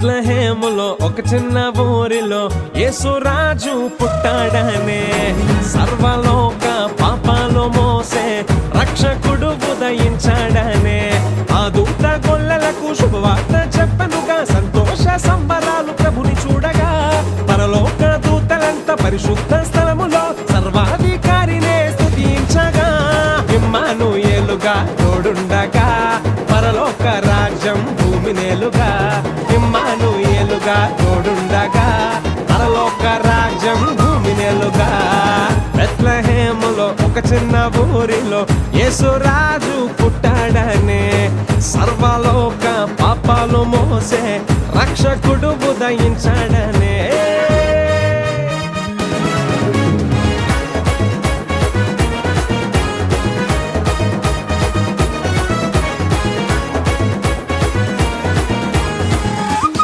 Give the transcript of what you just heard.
బెత్లెహేములో ఒక చిన్న ఊరిలో యేసురాజు పుట్టాడనే, సర్వలోక పాపాలు మోసే రక్షకుడు ఉదయించాడనే. ఆ దూత గొల్లలకు శుభవార్త చెప్పనుగా, సంతోష సంబరాలు ప్రభుని చూడగా. పరలోక దూతలంత పరిశుద్ధ స్థలములో సర్వాధికారినే స్తుతించగా. ఇమ్మానుయేలుగా తోడుండగా, పరలోక రాజ్యం భూమి నేలుగా. ఇమ్మానుయేలుగా తోడుండగా, పరలోక రాజ్యం భూమి నేలుగా. బెత్లెహేములో ఒక చిన్న ఊరిలో యేసురాజు పుట్టాడనే, సర్వలోక పాపాలు మోసే రక్షకుడు ఉదయించాడనే.